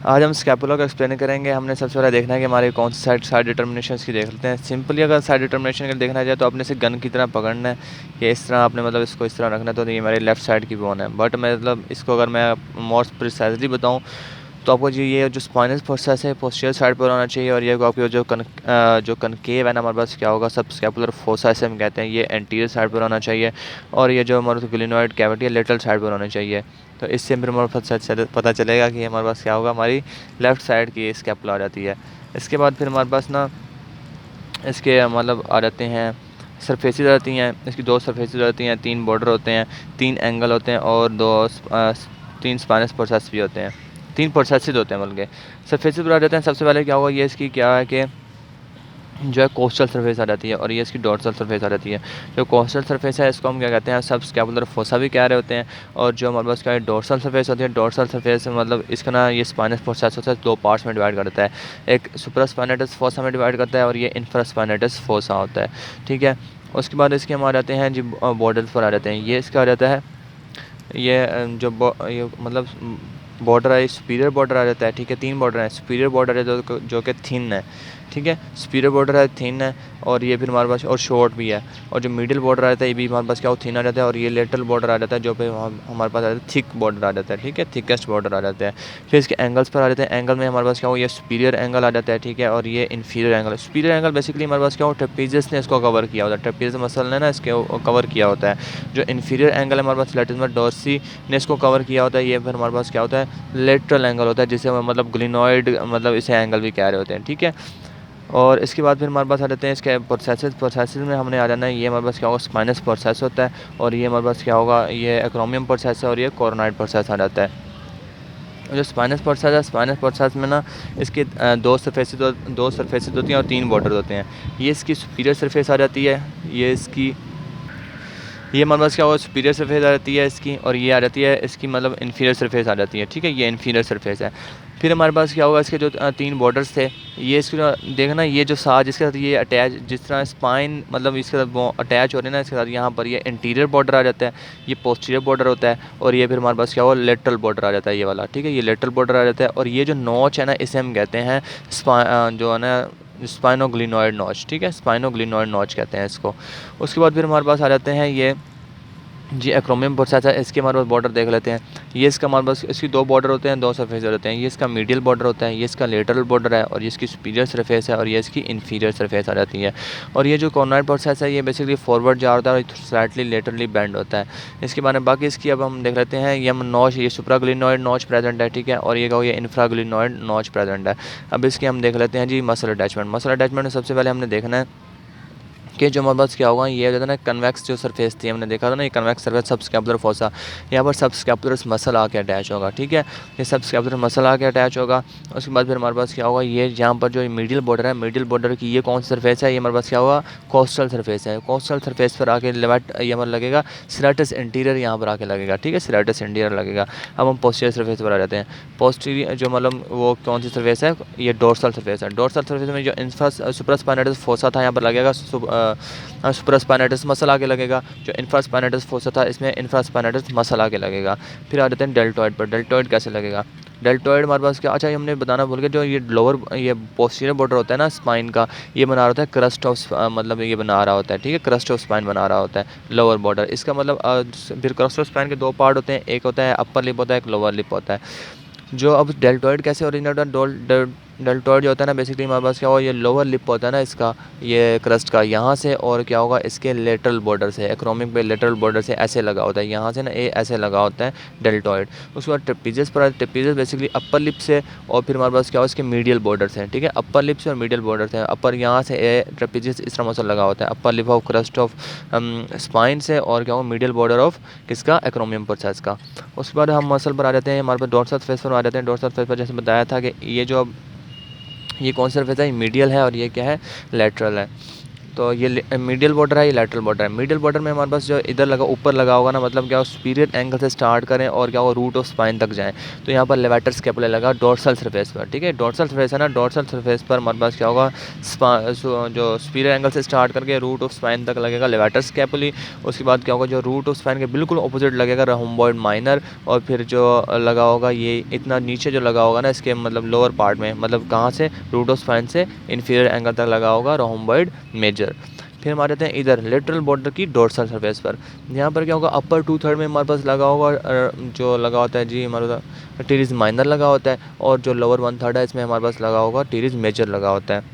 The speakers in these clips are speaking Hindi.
आज हम स्कैपुला का एक्सप्लेन करेंगे। हमने सबसे पहले देखना है कि हमारे कौन सी साइड डिटर्मिनेशन की देख लेते हैं। सिंपली अगर साइड डिटर्मिनेशन के देखना जाए तो अपने से गन की तरह पकड़ना है कि इस तरह आपने मतलब इसको इस तरह रखना है, तो ये हमारी लेफ्ट साइड की बोन है। बट मतलब इसको अगर मैं मोर प्रिसाइजली बताऊँ तो आपको ये जो स्पाइनल प्रोसेस है पोस्टीरियर साइड पर होना चाहिए, और ये आपको जो कनकेव है ना हमारे पास क्या होगा, सब स्कैपुलर फोसा इसे हम कहते हैं, ये एंटीरियर साइड पर होना चाहिए। और ये जो हमारे ग्लिनोइड कैविटी है लेटरल साइड पर होना चाहिए। तो इससे फिर हमारे पास पता चलेगा कि हमारे पास क्या होगा, हमारी लेफ़्ट साइड की स्कैपुला आ जाती है। इसके बाद फिर हमारे पास ना इसके मतलब आ जाते हैं सरफेसेस आती हैं। इसकी दो सरफेसेस आती हैं, 3 बॉर्डर होते हैं, 3 एंगल होते हैं और 3 स्पाइनस प्रोसेस भी होते हैं, 3 प्रोसेसेस होते हैं बल्कि। सरफेसेस पर आ जाते हैं। सबसे पहले क्या होगा, ये इसकी क्या है कि जो है कोस्टल सरफेस आ जाती है, और ये इसकी डॉर्सल सरफेस आ जाती है। जो कोस्टल सरफेस है इसको हम क्या कहते हैं, सब स्कैपुलर फोसा भी कह रहे होते हैं। और जो हमारे पास क्या है डॉर्सल सरफेस होती है, डॉर्सल सरफेस मतलब इसका ना ये स्पाइनस प्रोसेस होता है 2 पार्ट्स में डिवाइड करता है। एक सुपरास्पाइनेटस फोसा में डिवाइड करता है और ये इंफ्रास्पाइनेटस फोसा होता है, ठीक है। उसके बाद इसके हम आ जाते हैं जी बॉर्डर पर आ जाते हैं। ये इसका आ जाता है ये ये मतलब बॉर्डर है, सुपीरियर बॉर्डर आ जाता है, ठीक है। 3 बॉर्डर हैं। सुपीरियर बॉर्डर है जो कि थिन है, ठीक है। सुपीरियर बॉर्डर है, थिन है, और ये फिर हमारे पास और शॉर्ट भी है। और जो मिडिल बॉर्डर आ जाता है ये भी हमारे पास क्या हो, थिन आ जाता है। और ये लेटरल बॉर्डर आ जाता है जो पे हमारे पास आ जाता है थिक बॉर्डर आ जाता है, ठीक है, थिकेस्ट बॉर्डर आ जाता है। फिर इसके एंगल्स पर आ जाते हैं। एंगल में हमारे पास क्या हो, ये सुपीरियर एंगल आ जाता है, ठीक है, और ये inferior angle. Superior angle basically हमारे पास क्या हो, ट्रेपीजियस ने इसको कवर किया होता है, ट्रेपीजियस मसल ने ना इसके कवर किया होता है। जो इन्फीरियर एंगल है हमारे पास लैटिस डॉर्सी ने इसको कवर किया होता है। ये फिर हमारे पास क्या होता है, लेटरल एंगल होता है, जिसे मतलब ग्लिनॉइड मतलब इसे एंगल भी कह रहे होते हैं, ठीक है। और इसके बाद फिर हमारे पास आ जाते हैं इसके प्रोसेसेस में हमने आ जाना है। ये हमारे पास क्या होगा, स्पाइनस प्रोसेस होता है, और ये हमारे पास क्या होगा, ये एक्रोमियम प्रोसेस है, और ये कोरोनाइड प्रोसेस आ जाता है। जो स्पाइनस प्रोसेस है, स्पाइनस प्रोसेस में ना इसके 2 सरफेसेस होती हैं और 3 बॉर्डर होते हैं। ये इसकी सुपीरियर सरफेस आ जाती है, ये हमारे पास क्या होगा, सुपीरियर सरफेस आ जाती है इसकी, और ये आ जाती है इसकी मतलब इन्फीरियर सरफेस आ जाती है, ठीक है, ये इन्फीरियर सरफेस है। फिर हमारे पास क्या होगा, इसके जो 3 बॉर्डर्स थे, ये इसके देखना, ये जो साथ जिसके साथ ये अटैच, जिस तरह स्पाइन मतलब इसके साथ वो अटैच हो रहे हैं ना, इसके साथ यहाँ पर ये इंटीरियर बॉर्डर आ जाता है, ये पोस्टीरियर बॉर्डर होता है, और ये फिर हमारे पास क्या होगा, लेटरल बॉर्डर आ जाता है, ये वाला, ठीक है, ये लेटरल बॉर्डर आ जाता है। और ये जो नॉच है ना, इसे हम कहते हैं जो है ना स्पाइनोग्लिनॉइड नॉच, ठीक है, स्पाइनोग्लिनॉइड नॉच कहते हैं इसको। उसके बाद फिर हमारे पास आ जाते हैं ये जी एक्रोमियम प्रोसेस है। इसके हमारे पास बॉर्डर देख लेते हैं। ये इसका हमारे पास इसकी 2 बॉर्डर होते हैं, 2 सरफेस होते हैं। ये इसका मीडियल बॉर्डर होता है, ये इसका लेटरल बॉर्डर है, और ये इसकी सुपीरियर सरफेस है, और ये इसकी इन्फीरियर सरफेस आ जाती है। और ये जो कोरोनाइड प्रोसेस है ये बेसिकली फॉरवर्ड जा होता है और स्लाइटली लेटरली बेंड होता है। इसके बारे में बाकी इसकी अब हम देख लेते हैं। ये हम नॉच, ये सुप्राग्लिनॉइड नॉच प्रेजेंट है, ठीक है, और ये इंफ्राग्लिनॉइड नॉच प्रेजेंट है। अब इसके हम देख लेते हैं जी मसल अटैचमेंट। मसल अटैचमेंट में सबसे पहले हमने देखना है कि जो हमारे पास क्या होगा, ये हो जाता है ना कन्वेक्स जो सरफेस थी, हमने देखा था ना, ये कन्वेक्स सरफेस सब स्कैपुलर फोसा, यहाँ पर सब स्कैपुलर मसल आके अटैच होगा, ठीक है, ये सब स्कैपुलर मसल आके अटैच होगा। उसके बाद फिर हमारे पास क्या होगा, ये यहाँ पर जो मीडियल बॉर्डर है, मीडियल बॉर्डर की ये कौन सी सरफेस है, ये हमारे पास क्या होगा, कोस्टल सरफेस है। कोस्टल सरफेस पर आके लेवेट ये हमारा लगेगा सिराटस इंटीरियर, यहाँ पर आके लगेगा, ठीक है, सिराटस इंटीरियर लगेगा। अब हम पोस्टीरियर सरफेस पर आ जाते हैं। पोस्टीरियर जो मतलब वो कौन सी सरफेस है, ये डोर्सल सरफेस है। डोर्सल सरफेस में जो सुपरास्पाइनेटस फोसा था यहाँ पर लगेगा, सुपरास्पाइनेटस मसल आके लगेगा। जो इंफ्रास्पाइनेटस फोसा था इसमें इंफ्रास्पाइनेटस मसल आके लगेगा। फिर आ जाते हैं डेल्टॉइड पर। डेल्टॉइड कैसे लगेगा, डेल्टॉइड हमारे पास क्या, अच्छा ये हमने बताना भूल गए, जो ये लोअर ये पोस्टीरियर बॉर्डर होता है ना स्पाइन का, ये बना रहा होता है क्रस्ट ऑफ मतलब ये बना रहा होता है, ठीक है, क्रस्ट ऑफ स्पाइन बना रहा होता है लोअर बॉर्डर। इसका मतलब फिर क्रस्ट ऑफ स्पाइन के 2 पार्ट होते हैं, एक होता है अपर लिप होता है, एक लोअर लिप होता है। जो अब डेल्टॉइड कैसे ओरिजिनेट होता है, डेल्टॉइड जो होता है ना बेसिकली हमारे पास क्या होगा, ये लोअर लिप होता है ना इसका, ये क्रस्ट का, यहाँ से और क्या होगा इसके लेटरल बॉर्डर से, एक्रोमिक पे लेटरल बॉर्डर से ऐसे लगा होता है, यहाँ से ना ये ऐसे लगा होता है डेल्टॉइड। उसके बाद ट्रेपीजियस पर, ट्रेपीजियस बेसिकली अपर लिप से, और फिर हमारे पास क्या होगा इसके मीडियल बॉर्डर से, ठीक है, अपर लिप से और मीडियल बॉर्डर से। अपर यहाँ से ए ट्रेपीजियस इस तरह मसल लगा होता है, upper lip of crust of spine से, और क्या होगा मीडियल बॉर्डर ऑफ किसका, एक्रोमियम प्रोसेस का। उसके बाद हम मसल पर आ जाते हैं, हमारे पास डोर्सल फेस पर आ जाते हैं। डोर्सल फेस पर जैसे बताया था कि ये जो ये कौन सा सरफेस है, ये मीडियल है, और ये क्या है, लेटरल है। तो ये मीडियल बॉर्डर है, ये लैटरल बॉर्डर है। मीडियल बॉर्डर में हमारे पास जो इधर लगा ऊपर लगा होगा ना, मतलब क्या हो सुपीरियर एंगल से स्टार्ट करें और क्या होगा रूट ऑफ स्पाइन तक जाएँ, तो यहाँ पर लेवाटर स्कैपुला लगा डोर्सल सरफेस पर, ठीक है। डोर्सल सरफेस है ना, डोर्सल सरफेस पर हमारे पास क्या होगा जो सुपीरियर एंगल से स्टार्ट करके रूट ऑफ स्पाइन तक लगेगा लेवाटर स्कैपुली। उसके बाद क्या होगा, जो रूट ऑफ स्पाइन के बिल्कुल अपोजिट लगेगा रोम्बॉइड माइनर, और फिर जो लगा होगा ये इतना नीचे जो लगा होगा ना इसके मतलब लोअर पार्ट में, मतलब कहाँ से रूट ऑफ स्पाइन से इन्फीरियर एंगल तक लगा होगा रोम्बॉइड मेजर। फिर हमारे आते हैं इधर लेटरल बॉर्डर की डोर्सल सरफेस पर। यहाँ पर क्या होगा, अपर 2/3 में हमारे पास लगा होगा जो लगा होता है जी हमारा टीरिस माइनर लगा होता है, और जो लोअर 1/3 है इसमें हमारे पास लगा होगा टीरिस मेजर लगा होता है।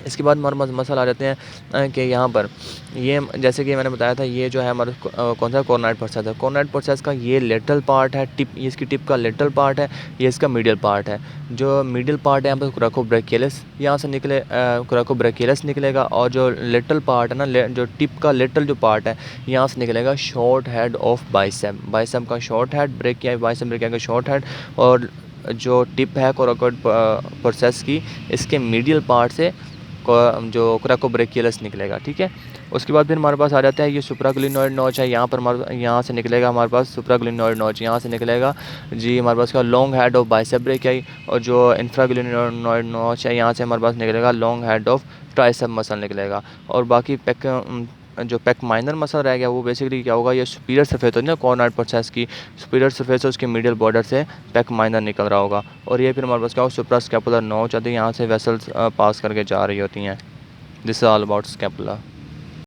इसके बाद हमारे पास मसल आ जाते हैं कि यहाँ पर ये जैसे कि मैंने बताया था, ये जो है हमारा कौन सा कॉर्नाइड प्रोसेस है। कॉर्नाइड प्रोसेस का ये लेटरल पार्ट है, टिप ये इसकी टिप का लेटरल पार्ट है, ये इसका मीडियल पार्ट है। जो मीडियल पार्ट है यहाँ पर कोराकोब्रैकियलिस यहाँ से निकले कोराकोब्रैकियलिस निकलेगा, और जो लेटरल पार्ट है ना जो टिप का लेटरल जो पार्ट है यहाँ से निकलेगा short head of bicep. Bicep का short head, brachii bicep brachii का शॉर्ट हेड, और जो टिप है कोराकोड प्रोसेस की इसके मीडियल पार्ट से जो कोराकोब्रैकियलिस निकलेगा, ठीक है। उसके बाद फिर हमारे पास आ जाता है ये सुप्राग्लिनोइड नोच है। यहाँ पर हमारे यहाँ से निकलेगा हमारे पास सुप्राग्लिनोइड नोच, यहाँ से निकलेगा जी हमारे पास क्या long head of bicep brachii, और जो इंफ्राग्लिनोइड नोच है यहाँ से हमारे पास निकलेगा long head of tricep muscle निकलेगा। और बाकी जो पेक माइनर मसल रह गया वो बेसिकली क्या होगा, ये सुपीरियर सरफेस होती है ना कॉर्नाइड प्रोसेस की, सुपीरियर सरफेस है उसके मीडियल बॉर्डर से पेक माइनर निकल रहा होगा। और ये फिर हमारे पास क्या होगा सुप्रास्कैपुलर नोच आती है, यहाँ से वेसल्स पास करके जा रही होती हैं। This is all about scapula.